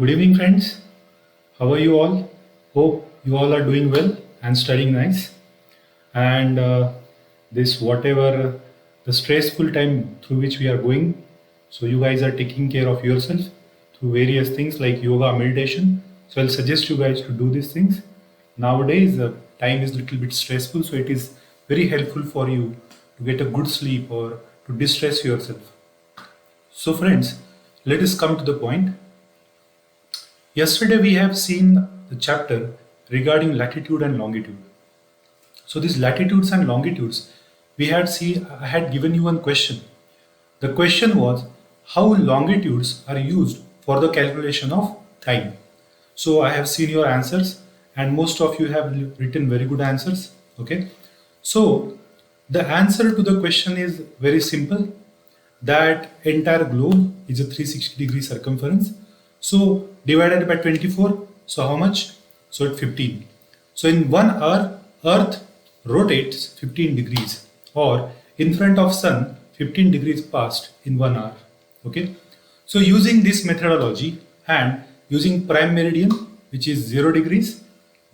Good evening, friends. How are you all? Hope you all are doing well and studying nice. And this, whatever the stressful time through which we are going, so you guys are taking care of yourself through various things like yoga, meditation. So I'll suggest you guys to do these things. Nowadays, time is a little bit stressful, so it is very helpful for you to get a good sleep or to distress yourself. So, friends, let us come to the point. Yesterday we have seen the chapter regarding latitude and longitude. So these latitudes and longitudes, I had given you one question. The question was how longitudes are used for the calculation of time. So I have seen your answers and most of you have written very good answers. Okay. So the answer to the question is very simple, that entire globe is a 360-degree circumference. So divided by 24, so how much? So it's 15. So in 1 hour, Earth rotates 15 degrees, or in front of Sun, 15 degrees passed in 1 hour. Okay. So using this methodology and using prime meridian, which is 0 degrees,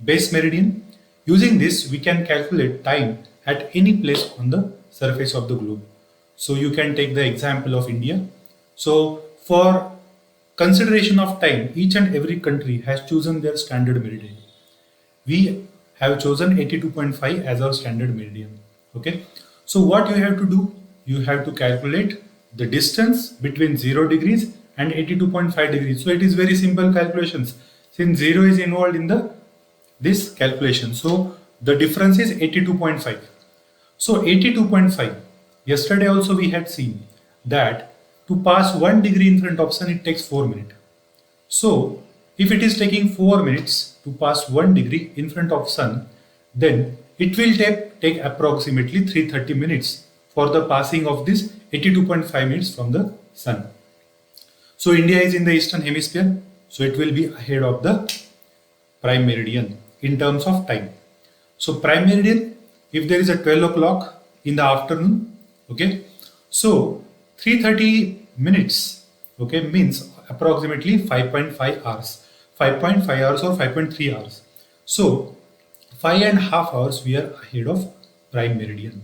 base meridian, using this we can calculate time at any place on the surface of the globe. So you can take the example of India. So for consideration of time, each and every country has chosen their standard meridian. We have chosen 82.5 as our standard meridian. Okay. So what you have to do, you have to calculate the distance between 0 degrees and 82.5 degrees. So it is very simple calculations since 0 is involved in this calculation. So the difference is 82.5. So 82.5. Yesterday also we had seen that to pass 1 degree in front of Sun, it takes 4 minutes. So if it is taking 4 minutes to pass 1 degree in front of Sun, then it will take approximately 330 minutes for the passing of this 82.5 minutes from the Sun. So India is in the eastern hemisphere, so it will be ahead of the prime meridian in terms of time. So prime meridian, if there is a 12 o'clock in the afternoon, okay, so 330 minutes, okay, means approximately 5.5 hours, 5.5 hours or 5.3 hours. So 5.5 hours we are ahead of prime meridian.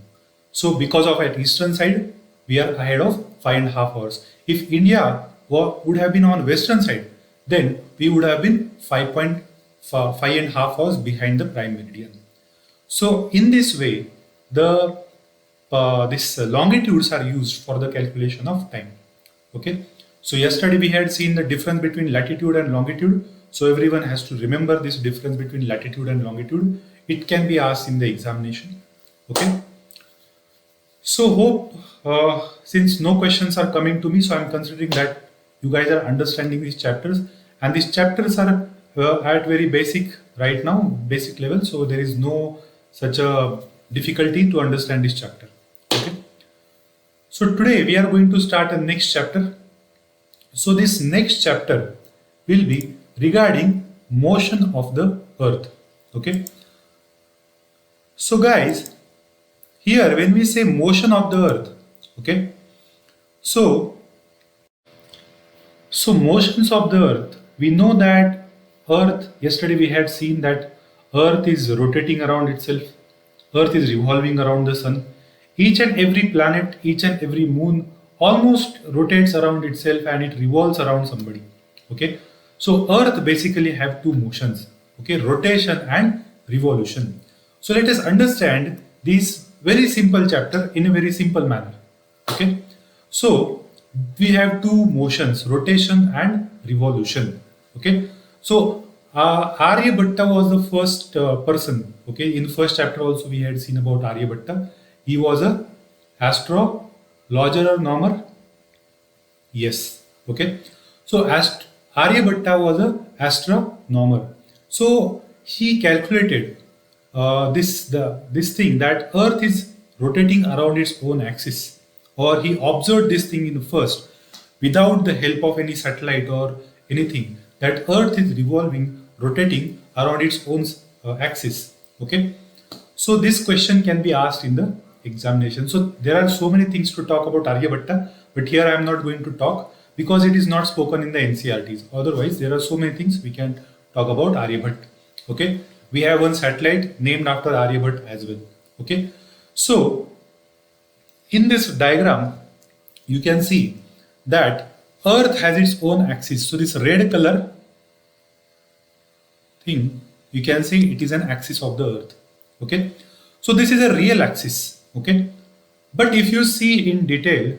So because of at eastern side, we are ahead of 5.5 hours. If India would have been on western side, then we would have been 5.5 hours behind the prime meridian. So in this way, these longitudes are used for the calculation of time. Okay. So yesterday we had seen the difference between latitude and longitude. So everyone has to remember this difference between latitude and longitude. It can be asked in the examination. Okay. So hope since no questions are coming to me, so I'm considering that you guys are understanding these chapters, and these chapters are at very basic right now, basic level. So there is no such a difficulty to understand this chapter. Okay. So today we are going to start a next chapter. So this next chapter will be regarding motion of the earth. Okay. So guys, here when we say motion of the earth, okay, so motions of the earth, we know that earth, yesterday we had seen that earth is rotating around itself, earth is revolving around the sun, each and every planet, each and every moon almost rotates around itself and it revolves around somebody. Okay. So earth basically have two motions, okay, rotation and revolution. So let us understand this very simple chapter in a very simple manner. Okay. So we have two motions, rotation and revolution. Okay. So Aryabhatta was the first person. Okay. In the first chapter also we had seen about Aryabhatta. He was a astrologer. Yes. Okay. So Aryabhatta was a astronomer. So he calculated this thing that Earth is rotating around its own axis, or he observed this thing in first without the help of any satellite or anything, that Earth is rotating around its own axis. Okay. So this question can be asked in the examination. So there are so many things to talk about Aryabhatta, but here I am not going to talk because it is not spoken in the NCERTs. Otherwise, there are so many things we can talk about Aryabhat. Okay, we have one satellite named after Aryabhat as well. Okay, so in this diagram, you can see that Earth has its own axis. So this red color thing, you can see it is an axis of the Earth. Okay, so this is a real axis. Okay, but if you see in detail,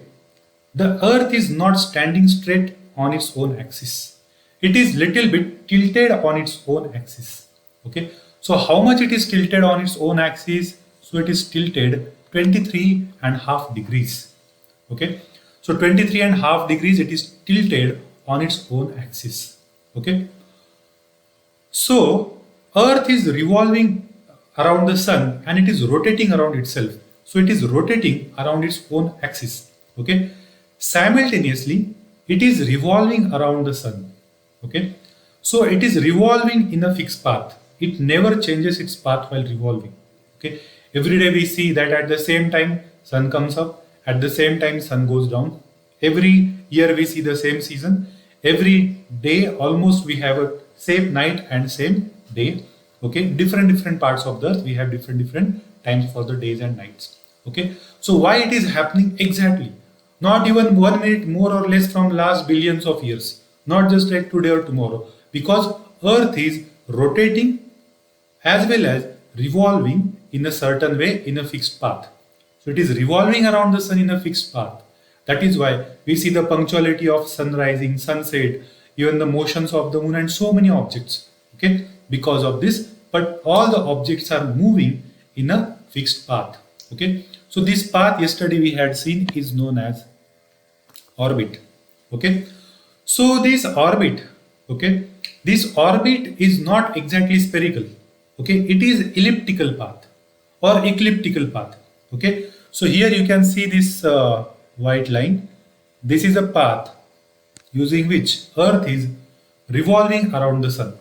the Earth is not standing straight on its own axis. It is little bit tilted on its own axis. Okay, so how much it is tilted on its own axis? So it is tilted 23.5 degrees. Okay, so 23.5 degrees it is tilted on its own axis. Okay, so Earth is revolving around the sun and it is rotating around itself. So it is rotating around its own axis. Okay, simultaneously it is revolving around the sun. Okay, so it is revolving in a fixed path. It never changes its path while revolving. Okay, every day we see that at the same time sun comes up, at the same time sun goes down. Every year we see the same season. Every day almost we have a same night and same day. Okay, different parts of the earth we have different times for the days and nights. Okay, so why it is happening exactly? Not even 1 minute more or less from last billions of years, not just like today or tomorrow, because earth is rotating as well as revolving in a certain way in a fixed path. So it is revolving around the sun in a fixed path. That is why we see the punctuality of sun rising, sunset, even the motions of the moon and so many objects. Okay, because of this, but all the objects are moving in a fixed path. Okay, so this path yesterday we had seen is known as orbit. Okay, so this orbit, okay, this orbit is not exactly spherical. Okay, it is elliptical path or ecliptical path. Okay, so here you can see this white line. This is a path using which earth is revolving around the sun.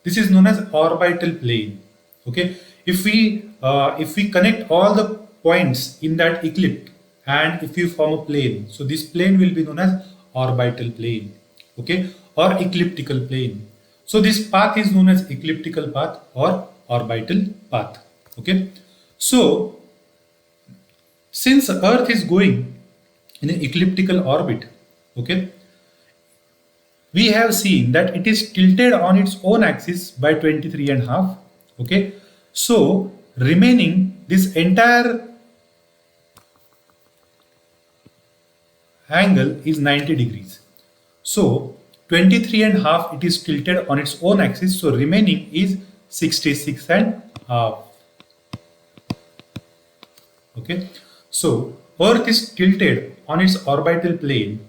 This is known as orbital plane. Okay, if we connect all the points in that eclipse and if you form a plane, so this plane will be known as orbital plane. Okay, or ecliptical plane. So this path is known as ecliptical path or orbital path. Okay, so since earth is going in an elliptical orbit, okay, we have seen that it is tilted on its own axis by 23.5. Okay, so remaining this entire angle is 90 degrees. So 23.5 it is tilted on its own axis, so remaining is 66.5. Okay, so earth is tilted on its orbital plane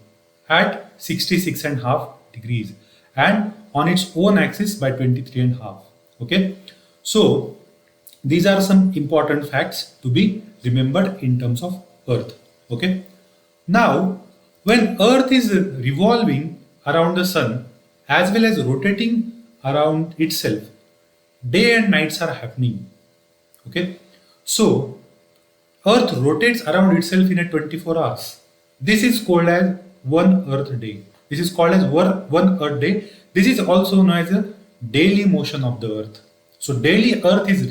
at 66.5 degrees and on its own axis by 23.5. Okay, so these are some important facts to be remembered in terms of earth. Okay, now when earth is revolving around the sun as well as rotating around itself, day and nights are happening. Okay, so earth rotates around itself in a 24 hours. This is called as one earth day. This is called as one earth day. This is also known as a daily motion of the earth. So daily earth is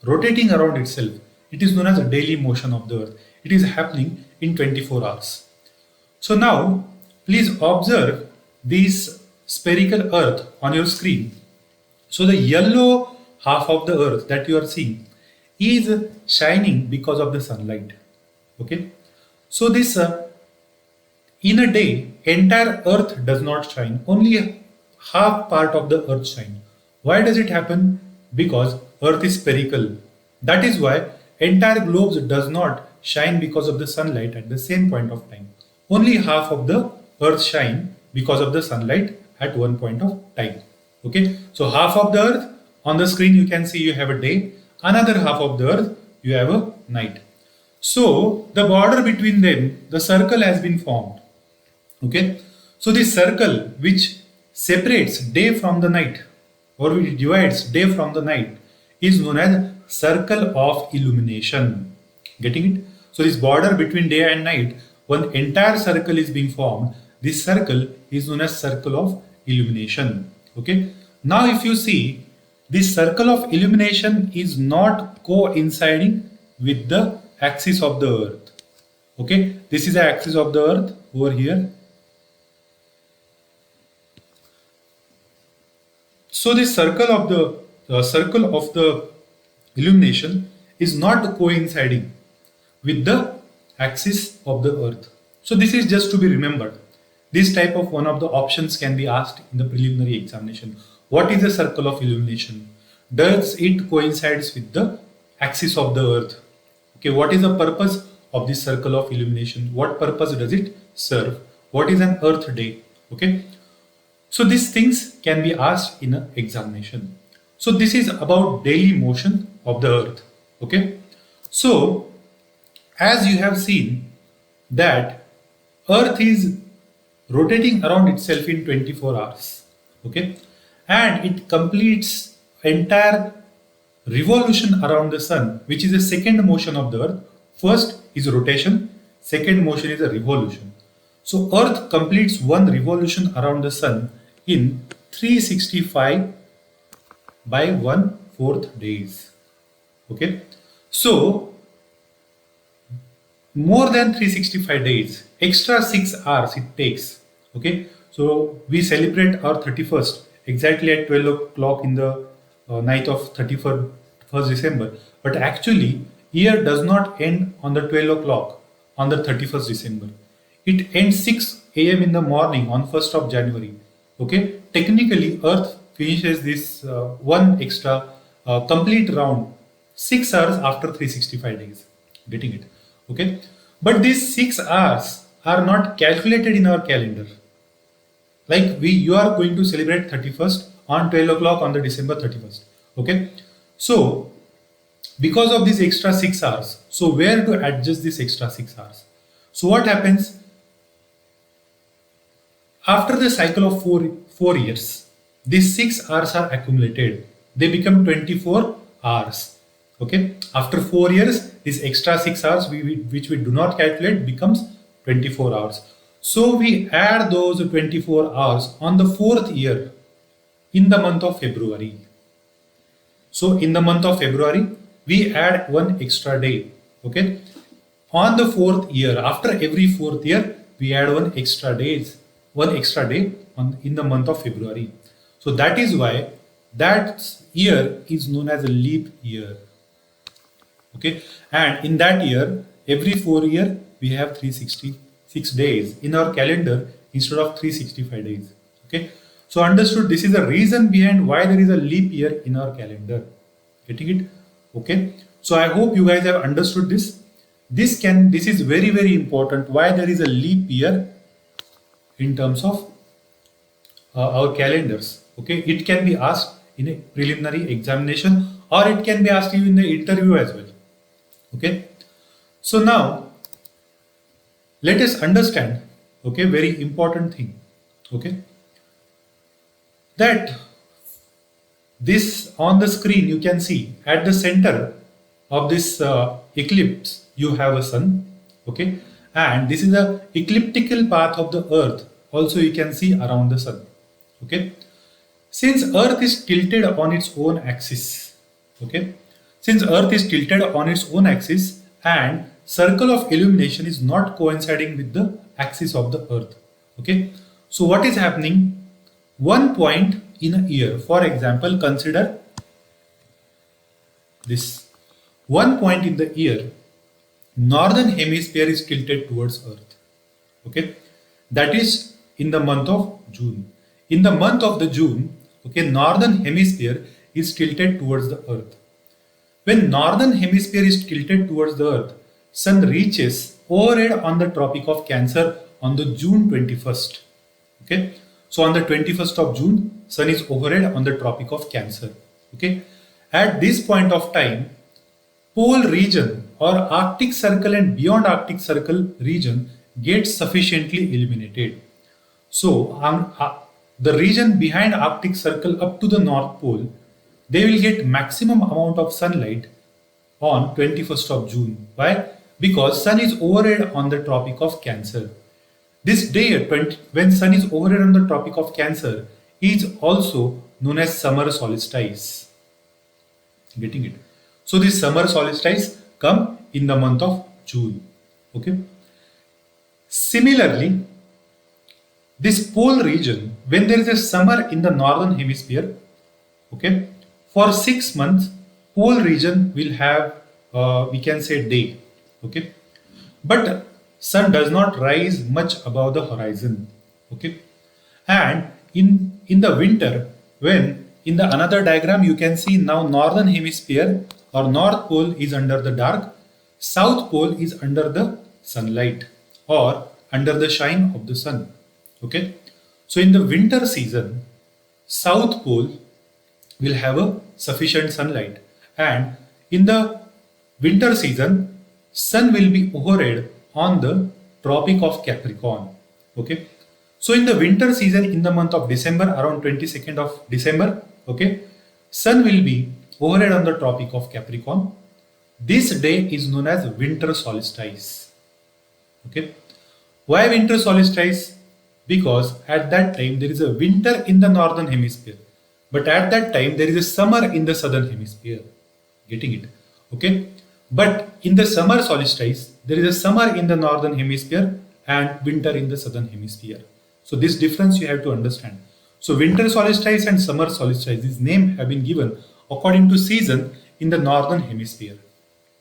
rotating around itself. It is known as a daily motion of the earth. It is happening in 24 hours. So now please observe this spherical earth on your screen. So the yellow half of the earth that you are seeing is shining because of the sunlight. Okay, so this in a day entire earth does not shine, only half part of the earth shine. Why does it happen? Because earth is spherical. That is why entire globe does not shine because of the sunlight at the same point of time. Only half of the earth shine because of the sunlight at one point of time. Okay, so half of the earth on the screen you can see you have a day, another half of the earth you have a night. So the border between them, the circle has been formed. Okay, so this circle which separates day from the night or which divides day from the night is known as circle of illumination. Getting it? So this border between day and night, one entire circle is being formed. this circle is known as circle of illumination. Okay. Now if you see, this circle of illumination is not coinciding with the axis of the earth. Okay, this is the axis of the earth over here. So this circle of the illumination is not coinciding with the axis of the earth. So this is just to be remembered. This type of one of the options can be asked in the preliminary examination. What is the circle of illumination? Does it coincides with the axis of the earth? Okay, what is the purpose of this circle of illumination? What purpose does it serve? What is an earth day? Okay, so these things can be asked in an examination. So this is about daily motion of the earth. Okay, so as you have seen that earth is rotating around itself in 24 hours. Okay, and it completes entire revolution around the sun, which is the second motion of the earth. First is rotation, second motion is a revolution. So earth completes one revolution around the sun in 365 by 1/4 days. Okay, so more than 365 days, extra 6 hours it takes. Okay, so we celebrate our 31st exactly at 12 o'clock in the night of 31st December, but actually year does not end on the 12 o'clock on the 31st December. It ends 6 a.m. in the morning on 1st of January. Okay, technically earth finishes this one extra complete round 6 hours after 365 days. Getting it? Okay, but these 6 hours are not calculated in our calendar. Like you are going to celebrate 31st on 12 o'clock on the December 31st. Okay, so because of this extra 6 hours, so where to adjust this extra 6 hours? So what happens after the cycle of four years? These 6 hours are accumulated. They become 24 hours. Okay, after 4 years, this extra 6 hours which we do not calculate becomes 24 hours. So we add those 24 hours on the 4th year in the month of February. So in the month of February, we add one extra day. Okay, on the 4th year, after every 4th year, we add one extra day in the month of February. So that is why that year is known as a leap year. Okay, and in that year, every 4 year we have 366 days in our calendar instead of 365 days. Okay, so understood, this is the reason behind why there is a leap year in our calendar. Getting it? Okay, so I hope you guys have understood this. This is very, very important why there is a leap year in terms of our calendars. Okay, it can be asked in a preliminary examination or it can be asked you in the interview as well. Okay, so now let us understand, okay, very important thing, okay, that this on the screen you can see at the center of this eclipse you have a sun, okay, and this is the ecliptical path of the earth also you can see around the sun. Okay, since earth is tilted on its own axis, okay, since earth is tilted on its own axis and circle of illumination is not coinciding with the axis of the earth. Okay, so what is happening? One point in a year, for example, consider this. One point in the year, northern hemisphere is tilted towards earth. Okay, that is in the month of June. In the month of the June, okay, northern hemisphere is tilted towards the earth. When northern hemisphere is tilted towards the earth, sun reaches overhead on the Tropic of Cancer on the June 21st. Okay, so on the 21st of June, sun is overhead on the Tropic of Cancer. Okay, at this point of time, pole region or Arctic Circle and beyond Arctic Circle region gets sufficiently illuminated. So the region behind Arctic Circle up to the North Pole, they will get maximum amount of sunlight on 21st of June. Why? Because sun is overhead on the Tropic of Cancer. This day, when sun is overhead on the Tropic of Cancer, is also known as summer solstice. Getting it? So this summer solstice come in the month of June. Okay. Similarly, this pole region, when there is a summer in the northern hemisphere, okay, for 6 months, pole region will have, we can say, day. Okay, but sun does not rise much above the horizon. Okay, and in the winter, when in the another diagram you can see now northern hemisphere or north pole is under the dark, south pole is under the sunlight or under the shine of the sun. Okay, so in the winter season, south pole will have a sufficient sunlight, and in the winter season, sun will be overhead on the Tropic of Capricorn. Okay, so in the winter season, in the month of December, around 22nd of December, okay, sun will be overhead on the Tropic of Capricorn. This day is known as winter solstice. Okay, why winter solstice? Because at that time there is a winter in the northern hemisphere, but at that time there is a summer in the southern hemisphere. Getting it? Okay, but in the summer solstice there is a summer in the northern hemisphere and winter in the southern hemisphere. So this difference you have to understand. So winter solstice and summer solstice, these names have been given according to season in the northern hemisphere.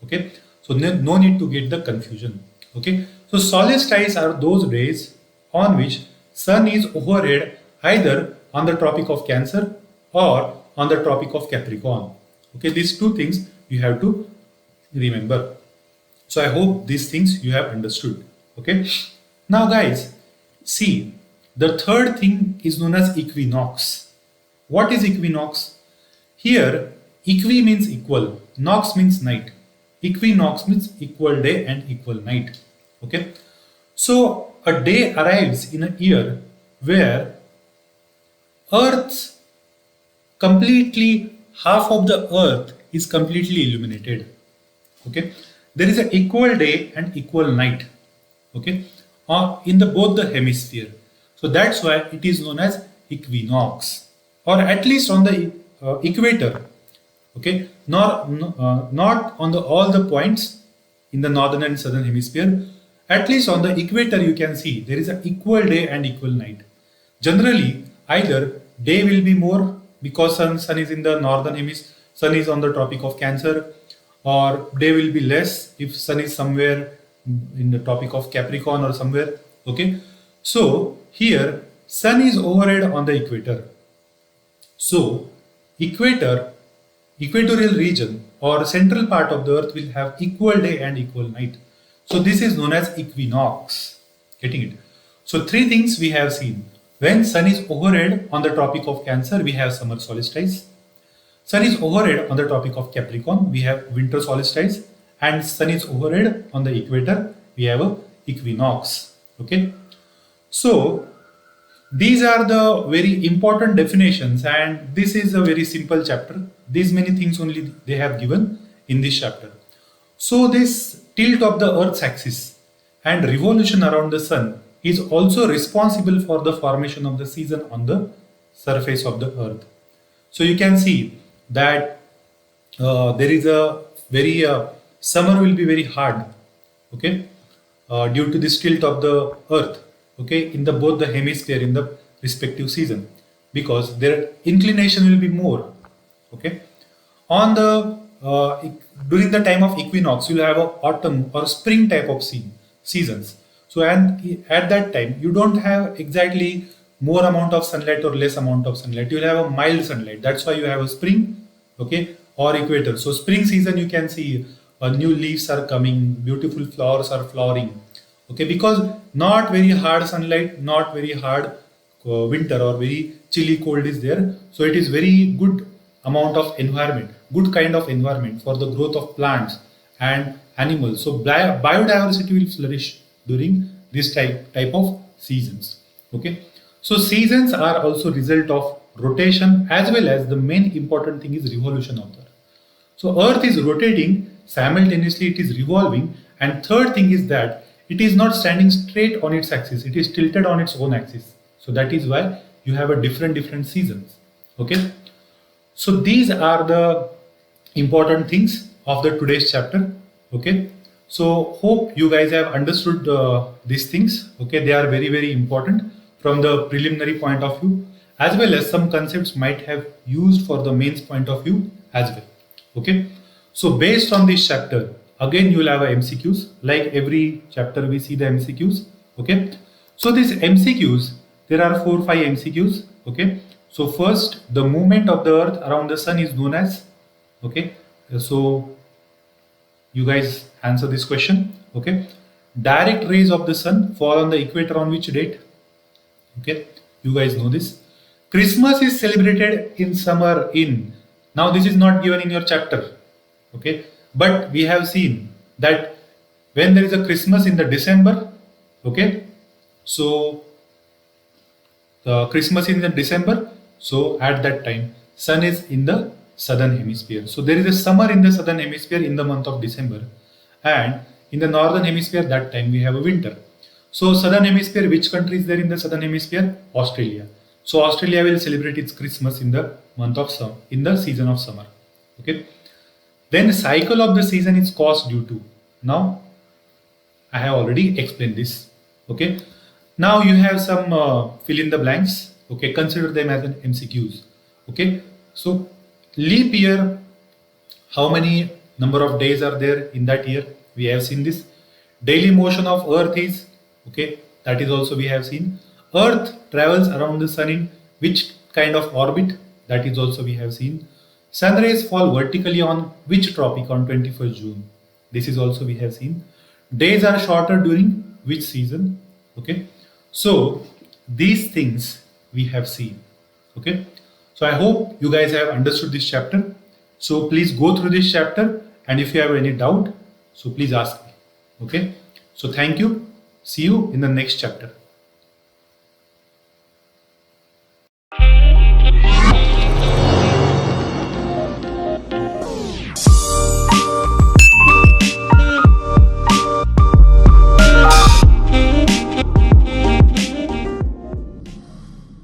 Okay, so no need to get the confusion. Okay, so solstice are those days on which sun is overhead either on the Tropic of Cancer or on the Tropic of Capricorn. Okay, these two things you have to remember. So I hope these things you have understood. Okay, now guys, see, the third thing is known as equinox. What is equinox? Here, equi means equal, nox means night. Equinox means equal day and equal night. Okay, so a day arrives in a year where Earth's completely, half of the Earth is completely illuminated. Okay, there is an equal day and equal night. Okay, in the both the hemisphere. So that's why it is known as equinox, or at least on the equator. Okay, not on the all the points in the northern and southern hemisphere. At least on the equator you can see there is an equal day and equal night. Generally, either day will be more because sun is in the northern hemisphere, sun is on the Tropic of Cancer, or day will be less if sun is somewhere in the Tropic of Capricorn or somewhere. Okay, so here sun is overhead on the equator. So equatorial region or central part of the earth will have equal day and equal night. So this is known as equinox. Getting it? So three things we have seen. When sun is overhead on the Tropic of Cancer, we have summer solstice. Sun is overhead on the Tropic of Capricorn, we have winter solstice. And sun is overhead on the equator, we have a equinox. Okay. So these are the very important definitions, and this is a very simple chapter. These many things only they have given in this chapter. So this tilt of the Earth's axis and revolution around the sun is also responsible for the formation of the season on the surface of the Earth. So you can see that there is a very summer will be very hard, okay, due to this tilt of the Earth, okay, in the both the hemisphere in the respective season, because their inclination will be more, okay. On the during the time of equinox, you will have a autumn or spring type of seasons. So and at that time, you don't have exactly more amount of sunlight or less amount of sunlight. You will have a mild sunlight. That's why you have a spring, okay, or equator. So spring season, you can see new leaves are coming, beautiful flowers are flowering, okay, because not very hard sunlight, not very hard winter or very chilly cold is there. So it is very good amount of environment, good kind of environment for the growth of plants and animals. So biodiversity will flourish during this type of seasons. Okay. So seasons are also result of rotation, as well as the main important thing is revolution of the Earth. So Earth is rotating simultaneously, it is revolving, and third thing is that it is not standing straight on its axis, it is tilted on its own axis. So that is why you have a different seasons. Okay, so these are the important things of the today's chapter. Okay, so hope you guys have understood these things. Okay, they are very important from the preliminary point of view, as well as some concepts might have used for the mains point of view as well. Okay, so based on this chapter, again you will have a MCQs. Like every chapter we see the MCQs. Okay, so these MCQs, there are 4-5 MCQs. Okay, so first, the movement of the earth around the sun is known as, okay, so you guys answer this question. Okay, direct rays of the sun fall on the equator on which date? Okay, you guys know this. Christmas is celebrated in summer in, now this is not given in your chapter. Okay, but we have seen that when there is a Christmas in the December, okay, so the Christmas is in December, so at that time sun is in the southern hemisphere. So there is a summer in the southern hemisphere in the month of December, and in the northern hemisphere that time we have a winter. So southern hemisphere, which country is there in the southern hemisphere? Australia. So Australia will celebrate its Christmas in the month of summer, in the season of summer. Okay, then cycle of the season is caused due to, now I have already explained this. Okay, now you have some fill in the blanks. Okay, consider them as an MCQs. Okay, so leap year, how many number of days are there in that year? We have seen this. Daily motion of earth is, okay, that is also we have seen. Earth travels around the sun in which kind of orbit? That is also we have seen. Sun rays fall vertically on which tropic on 21st June? This is also we have seen. Days are shorter during which season? Okay, so these things we have seen. Okay, so I hope you guys have understood this chapter. So please go through this chapter, and if you have any doubt, so please ask me. Okay, so thank you. See you in the next chapter.